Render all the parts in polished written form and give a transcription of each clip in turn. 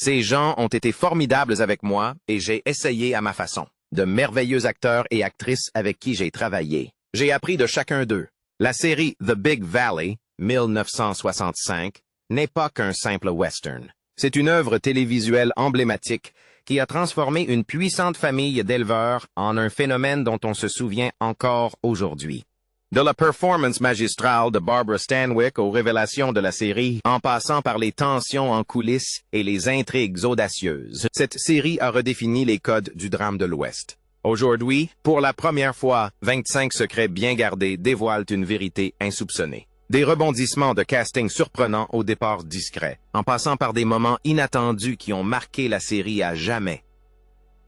Ces gens ont été formidables avec moi et j'ai essayé à ma façon. De merveilleux acteurs et actrices avec qui j'ai travaillé. J'ai appris de chacun d'eux. La série The Big Valley, 1965, n'est pas qu'un simple western. C'est une œuvre télévisuelle emblématique qui a transformé une puissante famille d'éleveurs en un phénomène dont on se souvient encore aujourd'hui. De la performance magistrale de Barbara Stanwyck aux révélations de la série, en passant par les tensions en coulisses et les intrigues audacieuses, cette série a redéfini les codes du drame de l'Ouest. Aujourd'hui, pour la première fois, 25 secrets bien gardés dévoilent une vérité insoupçonnée. Des rebondissements de casting surprenants au départ discret, en passant par des moments inattendus qui ont marqué la série à jamais.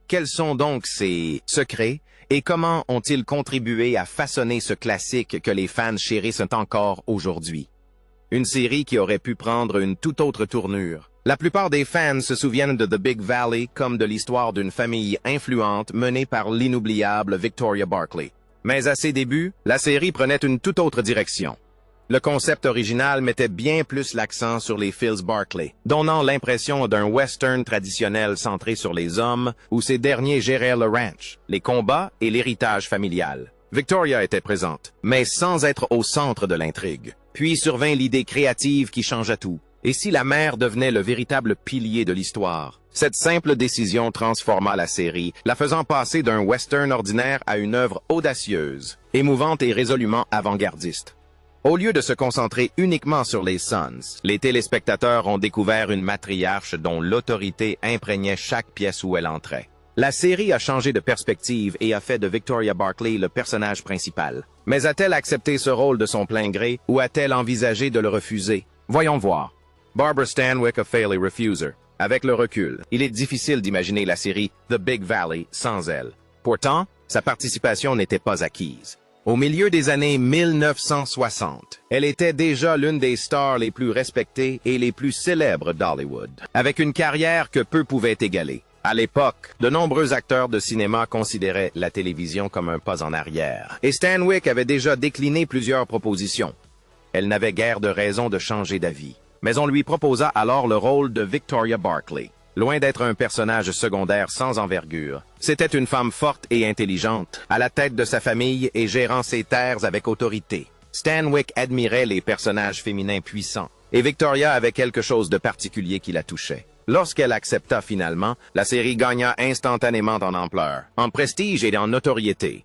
Quels sont donc ces secrets et comment ont-ils contribué à façonner ce classique que les fans chérissent encore aujourd'hui? Une série qui aurait pu prendre une toute autre tournure. La plupart des fans se souviennent de The Big Valley comme de l'histoire d'une famille influente menée par l'inoubliable Victoria Barkley. Mais à ses débuts, la série prenait une toute autre direction. Le concept original mettait bien plus l'accent sur les Phils Barkley, donnant l'impression d'un western traditionnel centré sur les hommes, où ces derniers géraient le ranch, les combats et l'héritage familial. Victoria était présente, mais sans être au centre de l'intrigue. Puis survint l'idée créative qui changea tout. Et si la mère devenait le véritable pilier de l'histoire? Cette simple décision transforma la série, la faisant passer d'un western ordinaire à une œuvre audacieuse, émouvante et résolument avant-gardiste. Au lieu de se concentrer uniquement sur les Sons, les téléspectateurs ont découvert une matriarche dont l'autorité imprégnait chaque pièce où elle entrait. La série a changé de perspective et a fait de Victoria Barkley le personnage principal. Mais a-t-elle accepté ce rôle de son plein gré ou a-t-elle envisagé de le refuser? Voyons voir. Barbara Stanwyck a failed a refuser. Avec le recul, il est difficile d'imaginer la série The Big Valley sans elle. Pourtant, sa participation n'était pas acquise. Au milieu des années 1960, elle était déjà l'une des stars les plus respectées et les plus célèbres d'Hollywood, avec une carrière que peu pouvaient égaler. À l'époque, de nombreux acteurs de cinéma considéraient la télévision comme un pas en arrière, et Stanwyck avait déjà décliné plusieurs propositions. Elle n'avait guère de raison de changer d'avis, mais on lui proposa alors le rôle de Victoria Barkley. Loin d'être un personnage secondaire sans envergure, c'était une femme forte et intelligente, à la tête de sa famille et gérant ses terres avec autorité. Stanwyck admirait les personnages féminins puissants, et Victoria avait quelque chose de particulier qui la touchait. Lorsqu'elle accepta finalement, la série gagna instantanément en ampleur, en prestige et en notoriété.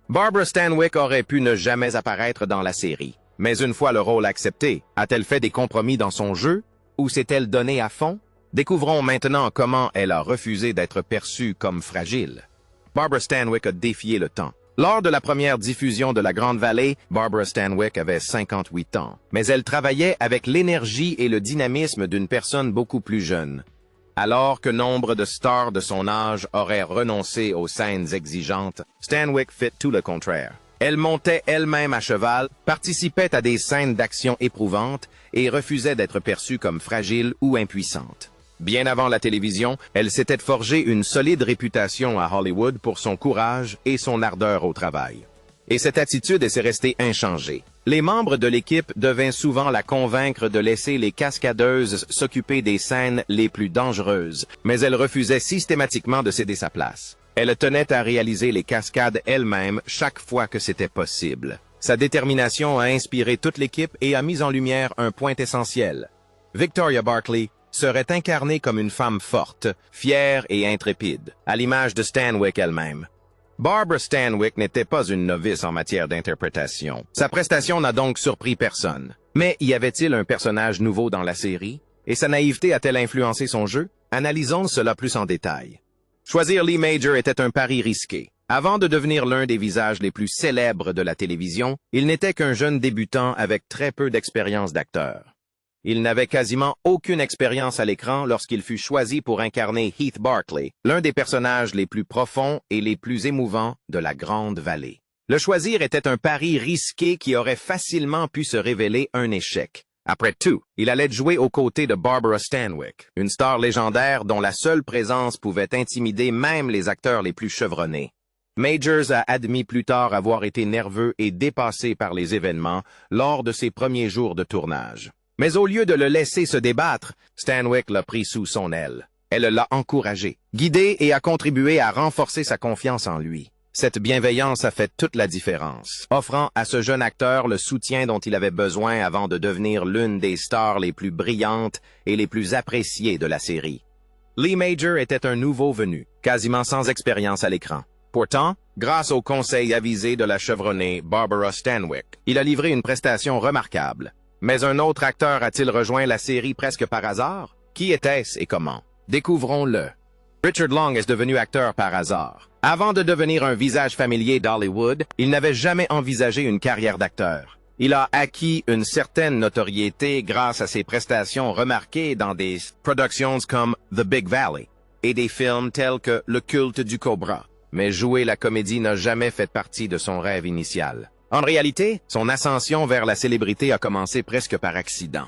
Barbara Stanwyck aurait pu ne jamais apparaître dans la série, mais une fois le rôle accepté, a-t-elle fait des compromis dans son jeu, ou s'est-elle donnée à fond? Découvrons maintenant comment elle a refusé d'être perçue comme fragile. Barbara Stanwyck a défié le temps. Lors de la première diffusion de La Grande Vallée, Barbara Stanwyck avait 58 ans, mais elle travaillait avec l'énergie et le dynamisme d'une personne beaucoup plus jeune. Alors que nombre de stars de son âge auraient renoncé aux scènes exigeantes, Stanwyck fit tout le contraire. Elle montait elle-même à cheval, participait à des scènes d'action éprouvantes et refusait d'être perçue comme fragile ou impuissante. Bien avant la télévision, elle s'était forgé une solide réputation à Hollywood pour son courage et son ardeur au travail. Et cette attitude est restée inchangée. Les membres de l'équipe devaient souvent la convaincre de laisser les cascadeuses s'occuper des scènes les plus dangereuses, mais elle refusait systématiquement de céder sa place. Elle tenait à réaliser les cascades elle-même chaque fois que c'était possible. Sa détermination a inspiré toute l'équipe et a mis en lumière un point essentiel. Victoria Barkley serait incarnée comme une femme forte, fière et intrépide, à l'image de Stanwyck elle-même. Barbara Stanwyck n'était pas une novice en matière d'interprétation. Sa prestation n'a donc surpris personne. Mais y avait-il un personnage nouveau dans la série? Et sa naïveté a-t-elle influencé son jeu? Analysons cela plus en détail. Choisir Lee Majors était un pari risqué. Avant de devenir l'un des visages les plus célèbres de la télévision, il n'était qu'un jeune débutant avec très peu d'expérience d'acteur. Il n'avait quasiment aucune expérience à l'écran lorsqu'il fut choisi pour incarner Heath Barkley, l'un des personnages les plus profonds et les plus émouvants de la Grande Vallée. Le choisir était un pari risqué qui aurait facilement pu se révéler un échec. Après tout, il allait jouer aux côtés de Barbara Stanwyck, une star légendaire dont la seule présence pouvait intimider même les acteurs les plus chevronnés. Majors a admis plus tard avoir été nerveux et dépassé par les événements lors de ses premiers jours de tournage. Mais au lieu de le laisser se débattre, Stanwyck l'a pris sous son aile. Elle l'a encouragé, guidé et a contribué à renforcer sa confiance en lui. Cette bienveillance a fait toute la différence, offrant à ce jeune acteur le soutien dont il avait besoin avant de devenir l'une des stars les plus brillantes et les plus appréciées de la série. Lee Major était un nouveau venu, quasiment sans expérience à l'écran. Pourtant, grâce au conseil avisé de la chevronnée Barbara Stanwyck, il a livré une prestation remarquable. Mais un autre acteur a-t-il rejoint la série presque par hasard? Qui était-ce et comment? Découvrons-le. Richard Long est devenu acteur par hasard. Avant de devenir un visage familier d'Hollywood, il n'avait jamais envisagé une carrière d'acteur. Il a acquis une certaine notoriété grâce à ses prestations remarquées dans des productions comme The Big Valley et des films tels que Le culte du cobra. Mais jouer la comédie n'a jamais fait partie de son rêve initial. En réalité, son ascension vers la célébrité a commencé presque par accident.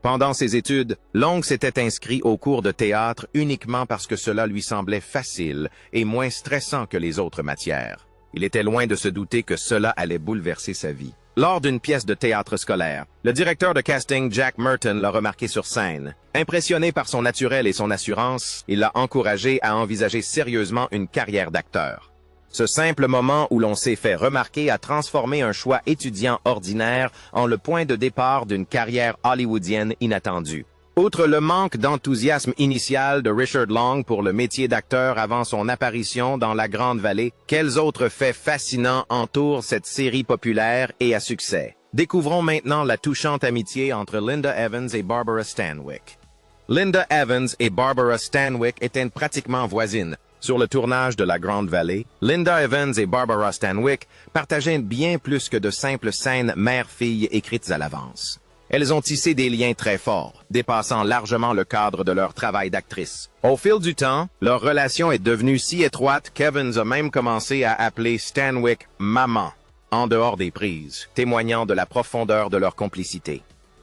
Pendant ses études, Long s'était inscrit au cours de théâtre uniquement parce que cela lui semblait facile et moins stressant que les autres matières. Il était loin de se douter que cela allait bouleverser sa vie. Lors d'une pièce de théâtre scolaire, le directeur de casting Jack Merton l'a remarqué sur scène. Impressionné par son naturel et son assurance, il l'a encouragé à envisager sérieusement une carrière d'acteur. Ce simple moment où l'on s'est fait remarquer a transformé un choix étudiant ordinaire en le point de départ d'une carrière hollywoodienne inattendue. Outre le manque d'enthousiasme initial de Richard Long pour le métier d'acteur avant son apparition dans La Grande Vallée, quels autres faits fascinants entourent cette série populaire et à succès? Découvrons maintenant la touchante amitié entre Linda Evans et Barbara Stanwyck. Linda Evans et Barbara Stanwyck étaient pratiquement voisines. Sur le tournage de La Grande Vallée, Linda Evans et Barbara Stanwyck partageaient bien plus que de simples scènes mère-fille écrites à l'avance. Elles ont tissé des liens très forts, dépassant largement le cadre de leur travail d'actrice. Au fil du temps, leur relation est devenue si étroite qu'Evans a même commencé à appeler Stanwyck « maman » en dehors des prises, témoignant de la profondeur de leur complicité.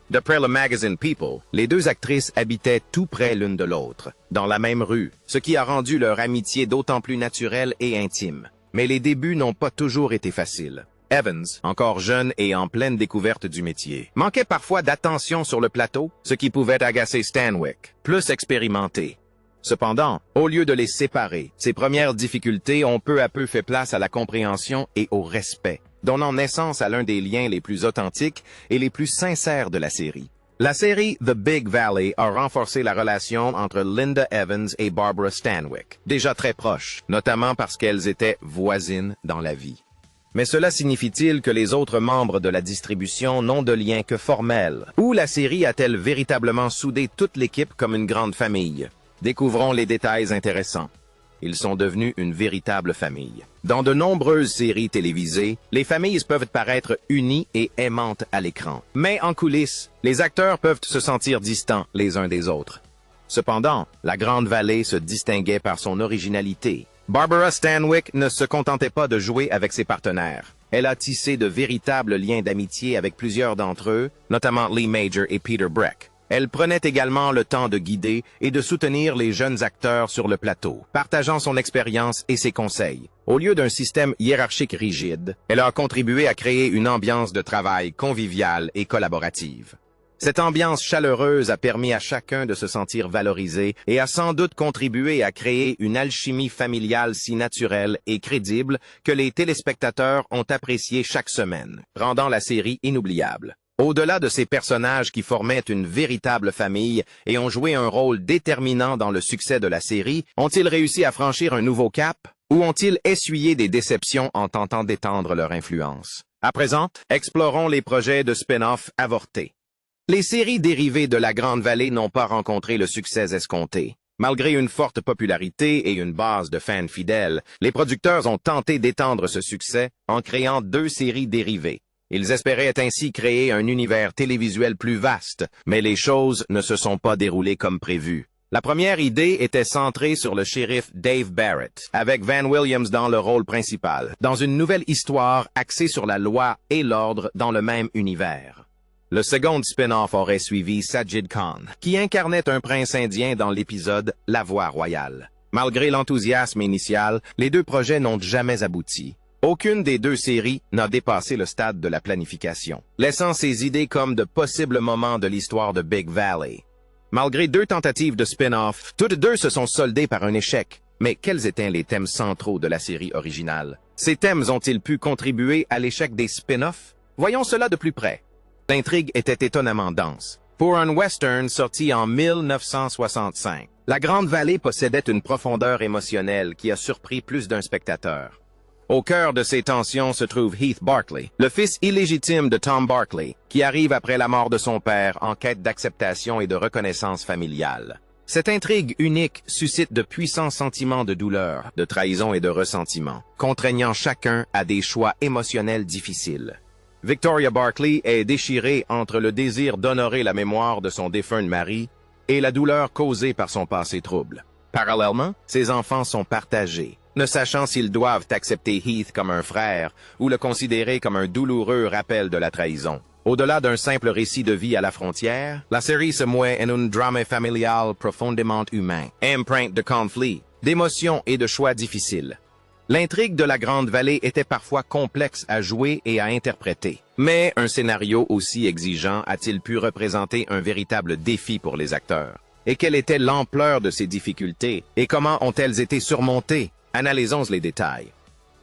D'après le magazine People, les deux actrices habitaient tout près l'une de l'autre, dans la même rue, ce qui a rendu leur amitié d'autant plus naturelle et intime. Mais les débuts n'ont pas toujours été faciles. Evans, encore jeune et en pleine découverte du métier, manquait parfois d'attention sur le plateau, ce qui pouvait agacer Stanwyck, plus expérimenté. Cependant, au lieu de les séparer, ces premières difficultés ont peu à peu fait place à la compréhension et au respect, donnant naissance à l'un des liens les plus authentiques et les plus sincères de la série. La série The Big Valley a renforcé la relation entre Linda Evans et Barbara Stanwyck, déjà très proches, notamment parce qu'elles étaient voisines dans la vie. Mais cela signifie-t-il que les autres membres de la distribution n'ont de lien que formel? Ou la série a-t-elle véritablement soudé toute l'équipe comme une grande famille? Découvrons les détails intéressants. Ils sont devenus une véritable famille. Dans de nombreuses séries télévisées, les familles peuvent paraître unies et aimantes à l'écran. Mais en coulisses, les acteurs peuvent se sentir distants les uns des autres. Cependant, La Grande Vallée se distinguait par son originalité. Barbara Stanwyck ne se contentait pas de jouer avec ses partenaires. Elle a tissé de véritables liens d'amitié avec plusieurs d'entre eux, notamment Lee Major et Peter Breck. Elle prenait également le temps de guider et de soutenir les jeunes acteurs sur le plateau, partageant son expérience et ses conseils. Au lieu d'un système hiérarchique rigide, elle a contribué à créer une ambiance de travail conviviale et collaborative. Cette ambiance chaleureuse a permis à chacun de se sentir valorisé et a sans doute contribué à créer une alchimie familiale si naturelle et crédible que les téléspectateurs ont apprécié chaque semaine, rendant la série inoubliable. Au-delà de ces personnages qui formaient une véritable famille et ont joué un rôle déterminant dans le succès de la série, ont-ils réussi à franchir un nouveau cap ou ont-ils essuyé des déceptions en tentant d'étendre leur influence? À présent, explorons les projets de spin-off avortés. Les séries dérivées de La Grande Vallée n'ont pas rencontré le succès escompté. Malgré une forte popularité et une base de fans fidèles, les producteurs ont tenté d'étendre ce succès en créant 2 séries dérivées. Ils espéraient ainsi créer un univers télévisuel plus vaste, mais les choses ne se sont pas déroulées comme prévu. La première idée était centrée sur le shérif Dave Barrett, avec Van Williams dans le rôle principal, dans une nouvelle histoire axée sur la loi et l'ordre dans le même univers. Le second spin-off aurait suivi Sajid Khan, qui incarnait un prince indien dans l'épisode La Voix royale. Malgré l'enthousiasme initial, les 2 projets n'ont jamais abouti. Aucune des 2 séries n'a dépassé le stade de la planification, laissant ces idées comme de possibles moments de l'histoire de Big Valley. Malgré 2 tentatives de spin-off, toutes 2 se sont soldées par un échec. Mais quels étaient les thèmes centraux de la série originale? Ces thèmes ont-ils pu contribuer à l'échec des spin-offs? Voyons cela de plus près. L'intrigue était étonnamment dense. Pour un western sorti en 1965, La Grande Vallée possédait une profondeur émotionnelle qui a surpris plus d'un spectateur. Au cœur de ces tensions se trouve Heath Barclay, le fils illégitime de Tom Barclay, qui arrive après la mort de son père en quête d'acceptation et de reconnaissance familiale. Cette intrigue unique suscite de puissants sentiments de douleur, de trahison et de ressentiment, contraignant chacun à des choix émotionnels difficiles. Victoria Barclay est déchirée entre le désir d'honorer la mémoire de son défunt mari et la douleur causée par son passé trouble. Parallèlement, ses enfants sont partagés, ne sachant s'ils doivent accepter Heath comme un frère ou le considérer comme un douloureux rappel de la trahison. Au-delà d'un simple récit de vie à la frontière, la série se mouait en un drame familial profondément humain, empreinte de conflits, d'émotions et de choix difficiles. L'intrigue de La Grande Vallée était parfois complexe à jouer et à interpréter. Mais un scénario aussi exigeant a-t-il pu représenter un véritable défi pour les acteurs? Et quelle était l'ampleur de ces difficultés? Et comment ont-elles été surmontées? Analysons les détails.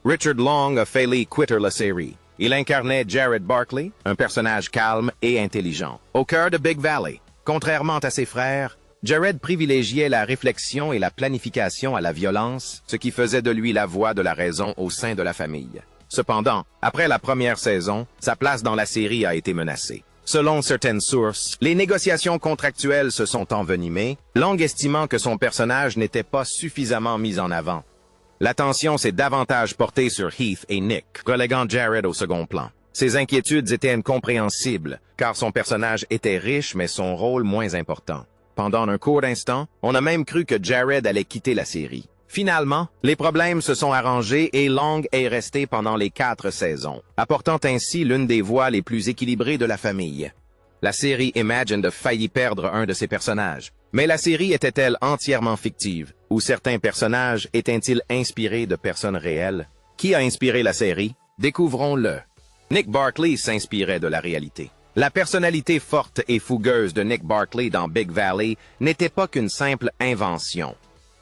Richard Long a failli quitter la série. Il incarnait Jared Barclay, un personnage calme et intelligent, au cœur de Big Valley. Contrairement à ses frères, Jared privilégiait la réflexion et la planification à la violence, ce qui faisait de lui la voix de la raison au sein de la famille. Cependant, après la première saison, sa place dans la série a été menacée. Selon certaines sources, les négociations contractuelles se sont envenimées, Long estimant que son personnage n'était pas suffisamment mis en avant. L'attention s'est davantage portée sur Heath et Nick, reléguant Jared au second plan. Ses inquiétudes étaient incompréhensibles, car son personnage était riche mais son rôle moins important. Pendant un court instant, on a même cru que Jared allait quitter la série. Finalement, les problèmes se sont arrangés et Long est resté pendant les 4 saisons, apportant ainsi l'une des voix les plus équilibrées de la famille. La série Imagine a failli perdre un de ses personnages. Mais la série était-elle entièrement fictive? Ou certains personnages étaient-ils inspirés de personnes réelles? Qui a inspiré la série? Découvrons-le. Nick Barclay s'inspirait de la réalité. La personnalité forte et fougueuse de Nick Barclay dans Big Valley n'était pas qu'une simple invention.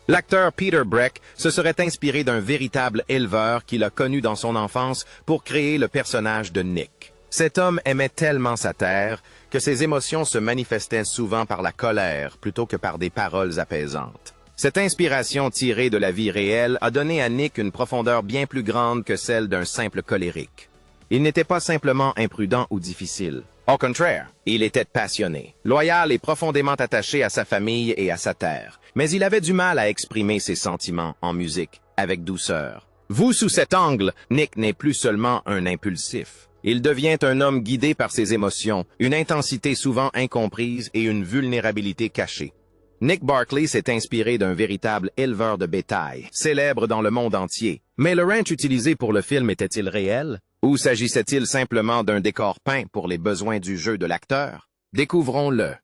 L'acteur Peter Breck se serait inspiré d'un véritable éleveur qu'il a connu dans son enfance pour créer le personnage de Nick. Cet homme aimait tellement sa terre que ses émotions se manifestaient souvent par la colère plutôt que par des paroles apaisantes. Cette inspiration tirée de la vie réelle a donné à Nick une profondeur bien plus grande que celle d'un simple colérique. Il n'était pas simplement imprudent ou difficile. Au contraire, il était passionné, loyal et profondément attaché à sa famille et à sa terre. Mais il avait du mal à exprimer ses sentiments en musique, avec douceur. Vu sous cet angle, Nick n'est plus seulement un impulsif. Il devient un homme guidé par ses émotions, une intensité souvent incomprise et une vulnérabilité cachée. Nick Barclay s'est inspiré d'un véritable éleveur de bétail, célèbre dans le monde entier. Mais le ranch utilisé pour le film était-il réel? Ou s'agissait-il simplement d'un décor peint pour les besoins du jeu de l'acteur? Découvrons-le.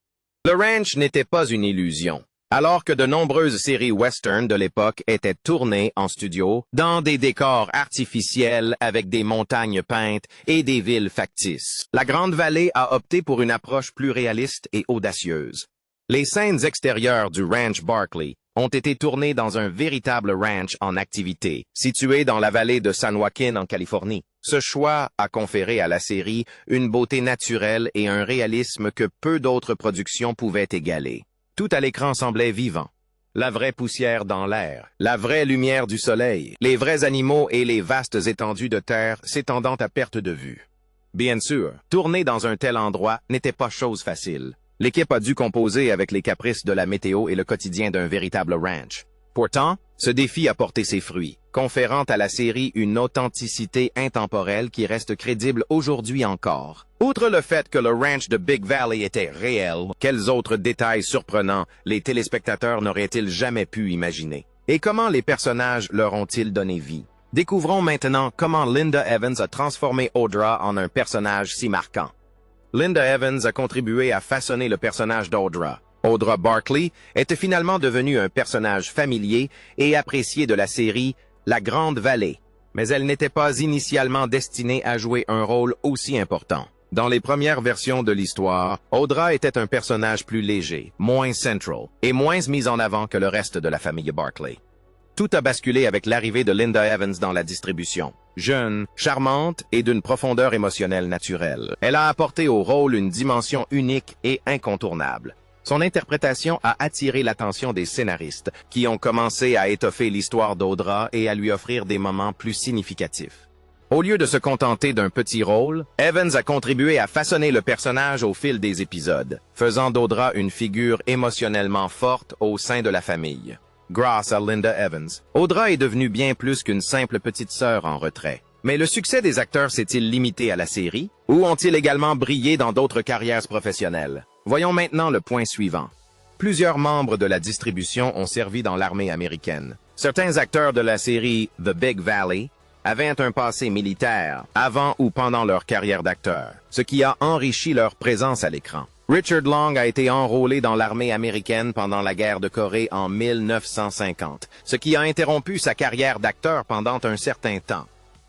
Le ranch n'était pas une illusion. Alors que de nombreuses séries western de l'époque étaient tournées en studio, dans des décors artificiels avec des montagnes peintes et des villes factices, La Grande Vallée a opté pour une approche plus réaliste et audacieuse. Les scènes extérieures du ranch Barclay ont été tournées dans un véritable ranch en activité, situé dans la vallée de San Joaquin en Californie. Ce choix a conféré à la série une beauté naturelle et un réalisme que peu d'autres productions pouvaient égaler. Tout à l'écran semblait vivant. La vraie poussière dans l'air, la vraie lumière du soleil, les vrais animaux et les vastes étendues de terre s'étendant à perte de vue. Bien sûr, tourner dans un tel endroit n'était pas chose facile. L'équipe a dû composer avec les caprices de la météo et le quotidien d'un véritable ranch. Pourtant, ce défi a porté ses fruits, conférant à la série une authenticité intemporelle qui reste crédible aujourd'hui encore. Outre le fait que le ranch de Big Valley était réel, quels autres détails surprenants les téléspectateurs n'auraient-ils jamais pu imaginer? Et comment les personnages leur ont-ils donné vie? Découvrons maintenant comment Linda Evans a transformé Audra en un personnage si marquant. Linda Evans a contribué à façonner le personnage d'Audra. Audra Barclay était finalement devenue un personnage familier et apprécié de la série La Grande Vallée, mais elle n'était pas initialement destinée à jouer un rôle aussi important. Dans les premières versions de l'histoire, Audra était un personnage plus léger, moins central, et moins mis en avant que le reste de la famille Barclay. Tout a basculé avec l'arrivée de Linda Evans dans la distribution. Jeune, charmante et d'une profondeur émotionnelle naturelle, elle a apporté au rôle une dimension unique et incontournable. Son interprétation a attiré l'attention des scénaristes, qui ont commencé à étoffer l'histoire d'Audra et à lui offrir des moments plus significatifs. Au lieu de se contenter d'un petit rôle, Evans a contribué à façonner le personnage au fil des épisodes, faisant d'Audra une figure émotionnellement forte au sein de la famille. Grâce à Linda Evans, Audra est devenue bien plus qu'une simple petite sœur en retrait. Mais le succès des acteurs s'est-il limité à la série, ou ont-ils également brillé dans d'autres carrières professionnelles? Voyons maintenant le point suivant. Plusieurs membres de la distribution ont servi dans l'armée américaine. Certains acteurs de la série The Big Valley avaient un passé militaire avant ou pendant leur carrière d'acteur, ce qui a enrichi leur présence à l'écran. Richard Long a été enrôlé dans l'armée américaine pendant la guerre de Corée en 1950, ce qui a interrompu sa carrière d'acteur pendant un certain temps.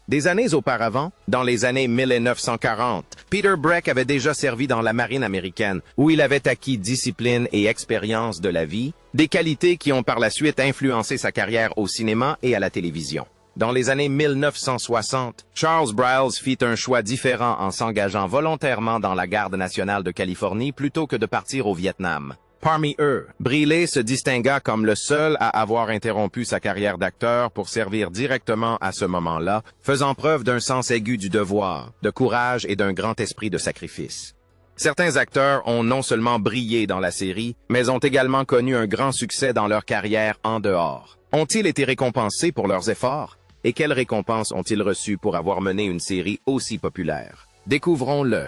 Des années auparavant, dans les années 1940, Peter Breck avait déjà servi dans la marine américaine, où il avait acquis discipline et expérience de la vie, des qualités qui ont par la suite influencé sa carrière au cinéma et à la télévision. Dans les années 1960, Charles Briles fit un choix différent en s'engageant volontairement dans la Garde nationale de Californie plutôt que de partir au Vietnam. Parmi eux, Briley se distingua comme le seul à avoir interrompu sa carrière d'acteur pour servir directement à ce moment-là, faisant preuve d'un sens aigu du devoir, de courage et d'un grand esprit de sacrifice. Certains acteurs ont non seulement brillé dans la série, mais ont également connu un grand succès dans leur carrière en dehors. Ont-ils été récompensés pour leurs efforts? Et quelles récompenses ont-ils reçues pour avoir mené une série aussi populaire? Découvrons-le.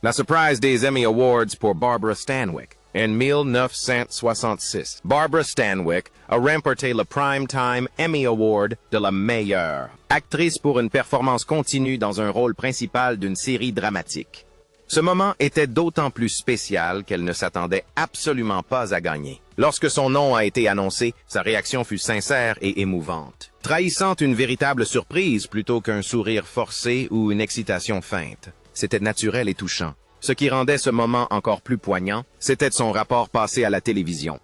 La surprise des Emmy Awards pour Barbara Stanwyck. En 1966, Barbara Stanwyck a remporté le Primetime Emmy Award de la meilleure actrice pour une performance continue dans un rôle principal d'une série dramatique. Ce moment était d'autant plus spécial qu'elle ne s'attendait absolument pas à gagner. Lorsque son nom a été annoncé, sa réaction fut sincère et émouvante, trahissant une véritable surprise plutôt qu'un sourire forcé ou une excitation feinte. C'était naturel et touchant. Ce qui rendait ce moment encore plus poignant, c'était son rapport passé à la télévision.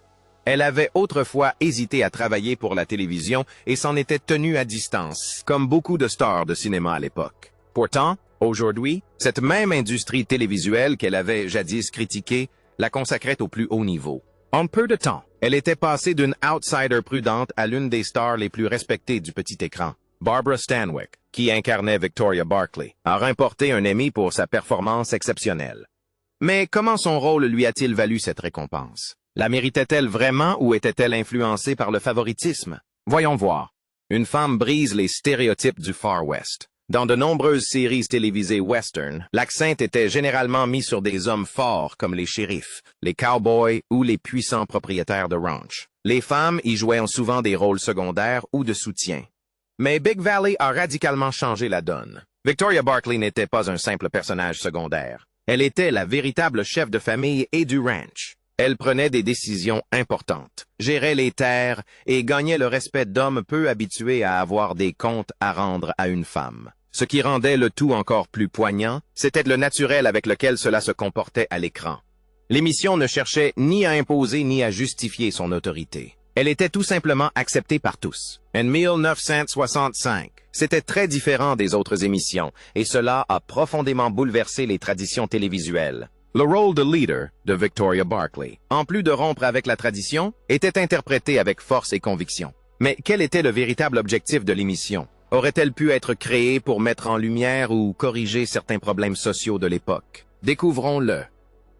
Elle avait autrefois hésité à travailler pour la télévision et s'en était tenue à distance, comme beaucoup de stars de cinéma à l'époque. Pourtant, aujourd'hui, cette même industrie télévisuelle qu'elle avait jadis critiquée la consacrait au plus haut niveau. En peu de temps, elle était passée d'une outsider prudente à l'une des stars les plus respectées du petit écran. Barbara Stanwyck, qui incarnait Victoria Barclay, a remporté un Emmy pour sa performance exceptionnelle. Mais comment son rôle lui a-t-il valu cette récompense? La méritait-elle vraiment ou était-elle influencée par le favoritisme? Voyons voir. Une femme brise les stéréotypes du Far West. Dans de nombreuses séries télévisées western, l'accent était généralement mis sur des hommes forts comme les shérifs, les cowboys ou les puissants propriétaires de ranch. Les femmes y jouaient souvent des rôles secondaires ou de soutien. Mais Big Valley a radicalement changé la donne. Victoria Barclay n'était pas un simple personnage secondaire. Elle était la véritable chef de famille et du ranch. Elle prenait des décisions importantes, gérait les terres et gagnait le respect d'hommes peu habitués à avoir des comptes à rendre à une femme. Ce qui rendait le tout encore plus poignant, c'était le naturel avec lequel cela se comportait à l'écran. L'émission ne cherchait ni à imposer ni à justifier son autorité. Elle était tout simplement acceptée par tous. En 1965, c'était très différent des autres émissions, et cela a profondément bouleversé les traditions télévisuelles. Le rôle de leader de Victoria Barclay, en plus de rompre avec la tradition, était interprété avec force et conviction. Mais quel était le véritable objectif de l'émission? Aurait-elle pu être créée pour mettre en lumière ou corriger certains problèmes sociaux de l'époque? Découvrons-le.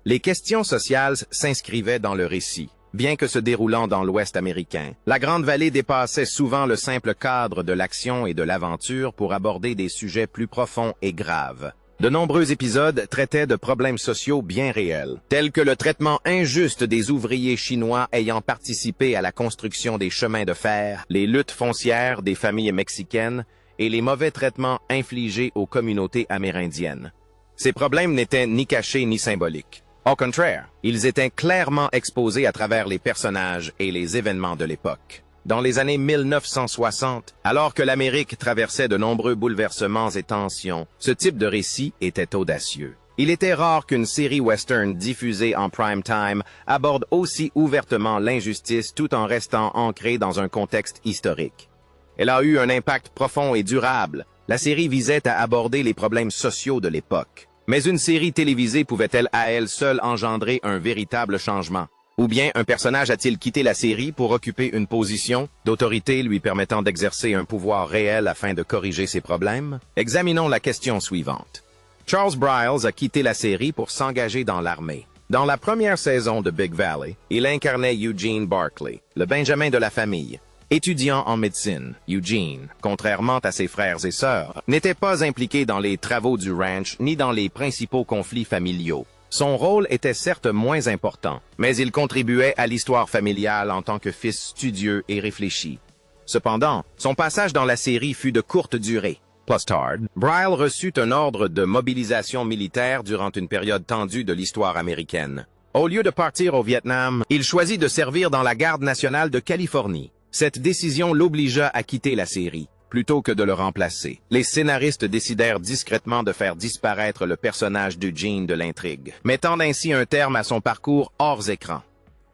Les questions sociales s'inscrivaient dans le récit. Bien que se déroulant dans l'Ouest américain, la Grande Vallée dépassait souvent le simple cadre de l'action et de l'aventure pour aborder des sujets plus profonds et graves. De nombreux épisodes traitaient de problèmes sociaux bien réels, tels que le traitement injuste des ouvriers chinois ayant participé à la construction des chemins de fer, les luttes foncières des familles mexicaines et les mauvais traitements infligés aux communautés amérindiennes. Ces problèmes n'étaient ni cachés ni symboliques. Au contraire, ils étaient clairement exposés à travers les personnages et les événements de l'époque. Dans les années 1960, alors que l'Amérique traversait de nombreux bouleversements et tensions, ce type de récit était audacieux. Il était rare qu'une série western diffusée en prime time aborde aussi ouvertement l'injustice tout en restant ancrée dans un contexte historique. Elle a eu un impact profond et durable. La série visait à aborder les problèmes sociaux de l'époque. Mais une série télévisée pouvait-elle à elle seule engendrer un véritable changement? Ou bien un personnage a-t-il quitté la série pour occuper une position d'autorité lui permettant d'exercer un pouvoir réel afin de corriger ses problèmes? Examinons la question suivante. Charles Briles a quitté la série pour s'engager dans l'armée. Dans la première saison de Big Valley, il incarnait Eugene Barclay, le Benjamin de la famille. Étudiant en médecine, Eugene, contrairement à ses frères et sœurs, n'était pas impliqué dans les travaux du ranch ni dans les principaux conflits familiaux. Son rôle était certes moins important, mais il contribuait à l'histoire familiale en tant que fils studieux et réfléchi. Cependant, son passage dans la série fut de courte durée. Plus tard, Briles reçut un ordre de mobilisation militaire durant une période tendue de l'histoire américaine. Au lieu de partir au Vietnam, il choisit de servir dans la Garde nationale de Californie. Cette décision l'obligea à quitter la série, plutôt que de le remplacer. Les scénaristes décidèrent discrètement de faire disparaître le personnage d'Eugene de l'intrigue, mettant ainsi un terme à son parcours hors écran.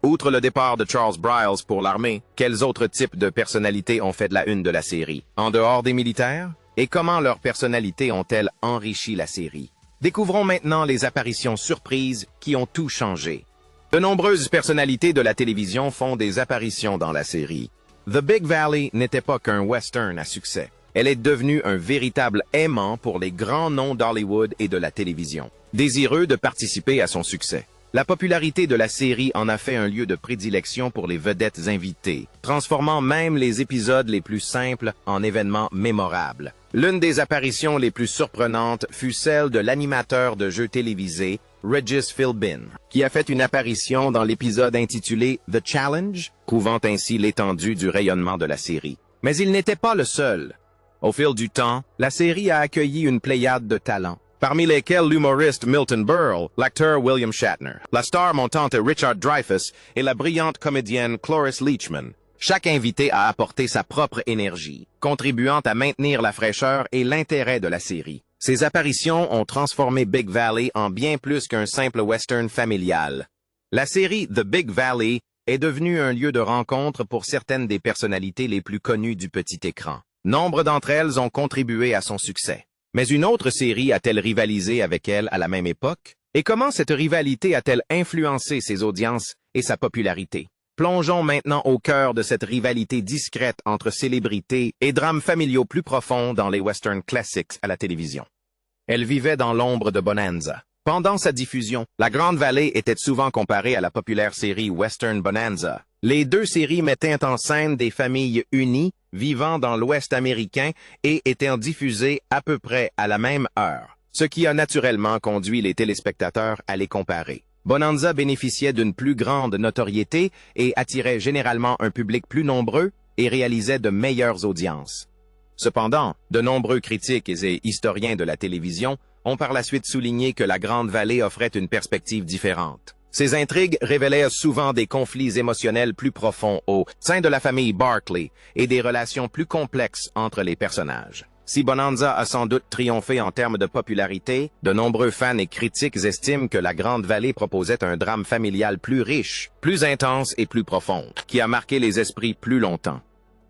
Outre le départ de Charles Briles pour l'armée, quels autres types de personnalités ont fait de la une de la série, en dehors des militaires? Et comment leurs personnalités ont-elles enrichi la série? Découvrons maintenant les apparitions surprises qui ont tout changé. De nombreuses personnalités de la télévision font des apparitions dans la série. The Big Valley n'était pas qu'un western à succès. Elle est devenue un véritable aimant pour les grands noms d'Hollywood et de la télévision, désireux de participer à son succès. La popularité de la série en a fait un lieu de prédilection pour les vedettes invitées, transformant même les épisodes les plus simples en événements mémorables. L'une des apparitions les plus surprenantes fut celle de l'animateur de jeux télévisés Regis Philbin, qui a fait une apparition dans l'épisode intitulé The Challenge, prouvant ainsi l'étendue du rayonnement de la série. Mais il n'était pas le seul. Au fil du temps, la série a accueilli une pléiade de talents, parmi lesquels l'humoriste Milton Berle, l'acteur William Shatner, la star montante Richard Dreyfuss et la brillante comédienne Cloris Leachman. Chaque invité a apporté sa propre énergie, contribuant à maintenir la fraîcheur et l'intérêt de la série. Ces apparitions ont transformé Big Valley en bien plus qu'un simple western familial. La série The Big Valley est devenue un lieu de rencontre pour certaines des personnalités les plus connues du petit écran. Nombre d'entre elles ont contribué à son succès. Mais une autre série a-t-elle rivalisé avec elle à la même époque? Et comment cette rivalité a-t-elle influencé ses audiences et sa popularité? Plongeons maintenant au cœur de cette rivalité discrète entre célébrités et drames familiaux plus profonds dans les westerns classiques à la télévision. Elle vivait dans l'ombre de Bonanza. Pendant sa diffusion, La Grande Vallée était souvent comparée à la populaire série Western Bonanza. Les deux séries mettaient en scène des familles unies, vivant dans l'Ouest américain et étant diffusées à peu près à la même heure, ce qui a naturellement conduit les téléspectateurs à les comparer. Bonanza bénéficiait d'une plus grande notoriété et attirait généralement un public plus nombreux et réalisait de meilleures audiences. Cependant, de nombreux critiques et historiens de la télévision ont par la suite souligné que La Grande Vallée offrait une perspective différente. Ces intrigues révélaient souvent des conflits émotionnels plus profonds au sein de la famille Barclay et des relations plus complexes entre les personnages. Si Bonanza a sans doute triomphé en termes de popularité, de nombreux fans et critiques estiment que La Grande Vallée proposait un drame familial plus riche, plus intense et plus profond, qui a marqué les esprits plus longtemps.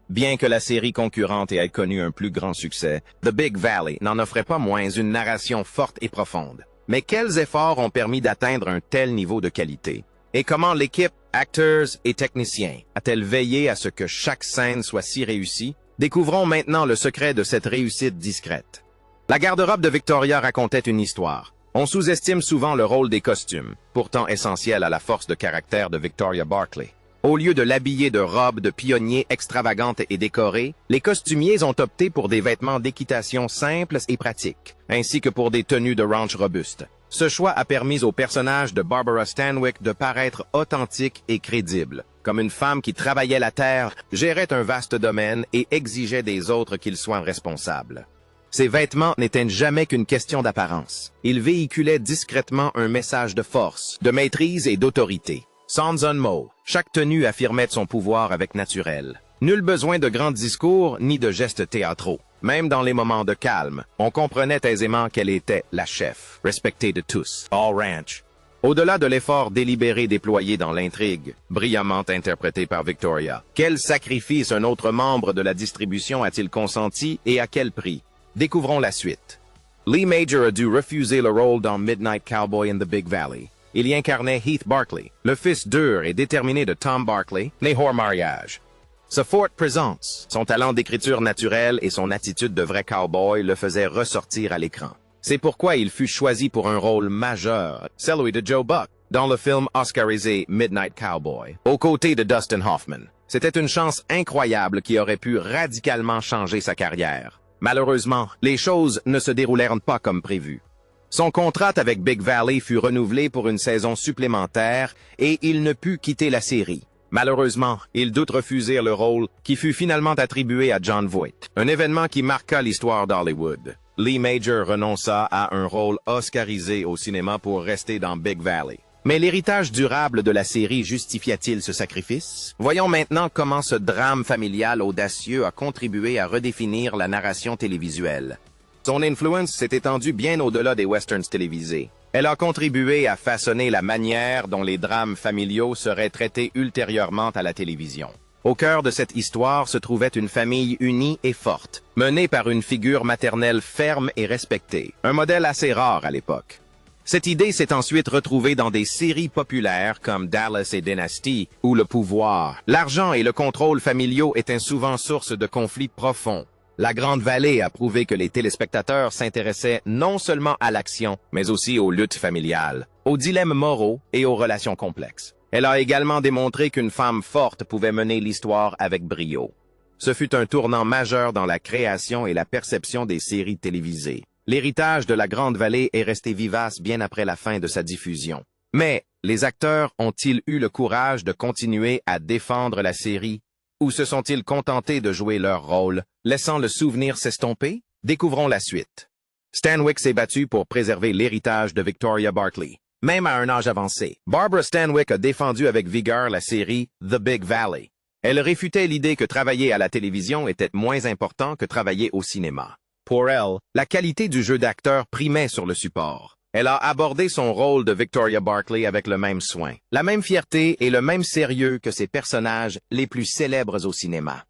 Bien que la série concurrente ait connu un plus grand succès, The Big Valley n'en offrait pas moins une narration forte et profonde. Mais quels efforts ont permis d'atteindre un tel niveau de qualité? Et comment l'équipe, acteurs et techniciens, a-t-elle veillé à ce que chaque scène soit si réussie? Découvrons maintenant le secret de cette réussite discrète. La garde-robe de Victoria racontait une histoire. On sous-estime souvent le rôle des costumes, pourtant essentiel à la force de caractère de Victoria Barclay. Au lieu de l'habiller de robes de pionniers extravagantes et décorées, les costumiers ont opté pour des vêtements d'équitation simples et pratiques, ainsi que pour des tenues de ranch robustes. Ce choix a permis au personnage de Barbara Stanwyck de paraître authentique et crédible, comme une femme qui travaillait la terre, gérait un vaste domaine et exigeait des autres qu'ils soient responsables. Ces vêtements n'étaient jamais qu'une question d'apparence. Ils véhiculaient discrètement un message de force, de maîtrise et d'autorité. Sans un mot, chaque tenue affirmait son pouvoir avec naturel. Nul besoin de grands discours ni de gestes théâtraux. Même dans les moments de calme, on comprenait aisément qu'elle était la chef, respectée de tous, all ranch. Au-delà de l'effort délibéré déployé dans l'intrigue, brillamment interprété par Victoria, quel sacrifice un autre membre de la distribution a-t-il consenti et à quel prix? Découvrons la suite. Lee Major a dû refuser le rôle dans Midnight Cowboy in the Big Valley. Il y incarnait Heath Barkley, le fils dur et déterminé de Tom Barkley, né hors mariage. Sa forte présence, son talent d'écriture naturelle et son attitude de vrai cowboy le faisaient ressortir à l'écran. C'est pourquoi il fut choisi pour un rôle majeur, celui de Joe Buck, dans le film oscarisé Midnight Cowboy, aux côtés de Dustin Hoffman. C'était une chance incroyable qui aurait pu radicalement changer sa carrière. Malheureusement, les choses ne se déroulèrent pas comme prévu. Son contrat avec Big Valley fut renouvelé pour une saison supplémentaire et il ne put quitter la série. Malheureusement, il dut refuser le rôle qui fut finalement attribué à Jon Voight, un événement qui marqua l'histoire d'Hollywood. Lee Major renonça à un rôle oscarisé au cinéma pour rester dans Big Valley. Mais l'héritage durable de la série justifia-t-il ce sacrifice? Voyons maintenant comment ce drame familial audacieux a contribué à redéfinir la narration télévisuelle. Son influence s'est étendue bien au-delà des westerns télévisés. Elle a contribué à façonner la manière dont les drames familiaux seraient traités ultérieurement à la télévision. Au cœur de cette histoire se trouvait une famille unie et forte, menée par une figure maternelle ferme et respectée, un modèle assez rare à l'époque. Cette idée s'est ensuite retrouvée dans des séries populaires comme Dallas et Dynasty, où le pouvoir, l'argent et le contrôle familiaux étaient souvent source de conflits profonds. La Grande Vallée a prouvé que les téléspectateurs s'intéressaient non seulement à l'action, mais aussi aux luttes familiales, aux dilemmes moraux et aux relations complexes. Elle a également démontré qu'une femme forte pouvait mener l'histoire avec brio. Ce fut un tournant majeur dans la création et la perception des séries télévisées. L'héritage de la Grande Vallée est resté vivace bien après la fin de sa diffusion. Mais les acteurs ont-ils eu le courage de continuer à défendre la série? Ou se sont-ils contentés de jouer leur rôle, laissant le souvenir s'estomper? Découvrons la suite. Stanwyck s'est battu pour préserver l'héritage de Victoria Barkley. Même à un âge avancé, Barbara Stanwyck a défendu avec vigueur la série The Big Valley. Elle réfutait l'idée que travailler à la télévision était moins important que travailler au cinéma. Pour elle, la qualité du jeu d'acteur primait sur le support. Elle a abordé son rôle de Victoria Barkley avec le même soin, la même fierté et le même sérieux que ses personnages les plus célèbres au cinéma.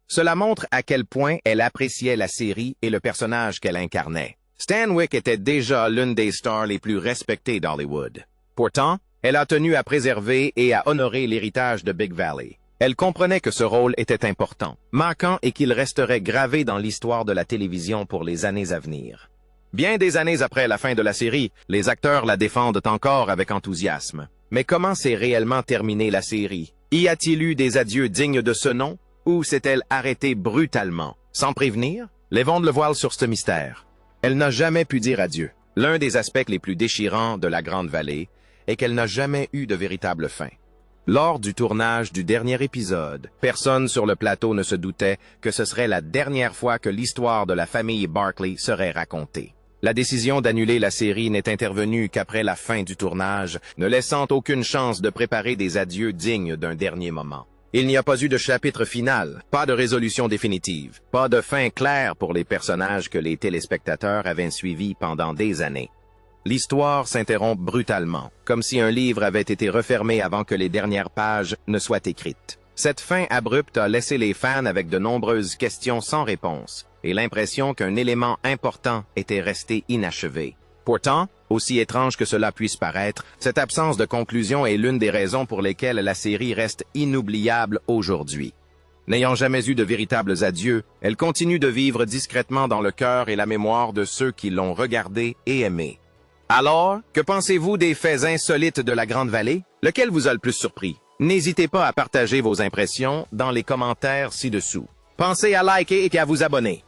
Cela montre à quel point elle appréciait la série et le personnage qu'elle incarnait. Stanwyck était déjà l'une des stars les plus respectées d'Hollywood. Pourtant, elle a tenu à préserver et à honorer l'héritage de Big Valley. Elle comprenait que ce rôle était important, marquant et qu'il resterait gravé dans l'histoire de la télévision pour les années à venir. Bien des années après la fin de la série, les acteurs la défendent encore avec enthousiasme. Mais comment s'est réellement terminée la série? Y a-t-il eu des adieux dignes de ce nom? Ou s'est-elle arrêtée brutalement? Sans prévenir? Lèvons le voile sur ce mystère. Elle n'a jamais pu dire adieu. L'un des aspects les plus déchirants de la Grande Vallée est qu'elle n'a jamais eu de véritable fin. Lors du tournage du dernier épisode, personne sur le plateau ne se doutait que ce serait la dernière fois que l'histoire de la famille Barkley serait racontée. La décision d'annuler la série n'est intervenue qu'après la fin du tournage, ne laissant aucune chance de préparer des adieux dignes d'un dernier moment. Il n'y a pas eu de chapitre final, pas de résolution définitive, pas de fin claire pour les personnages que les téléspectateurs avaient suivis pendant des années. L'histoire s'interrompt brutalement, comme si un livre avait été refermé avant que les dernières pages ne soient écrites. Cette fin abrupte a laissé les fans avec de nombreuses questions sans réponse et l'impression qu'un élément important était resté inachevé. Pourtant, aussi étrange que cela puisse paraître, cette absence de conclusion est l'une des raisons pour lesquelles la série reste inoubliable aujourd'hui. N'ayant jamais eu de véritables adieux, elle continue de vivre discrètement dans le cœur et la mémoire de ceux qui l'ont regardée et aimée. Alors, que pensez-vous des faits insolites de la Grande Vallée? Lequel vous a le plus surpris? N'hésitez pas à partager vos impressions dans les commentaires ci-dessous. Pensez à liker et à vous abonner.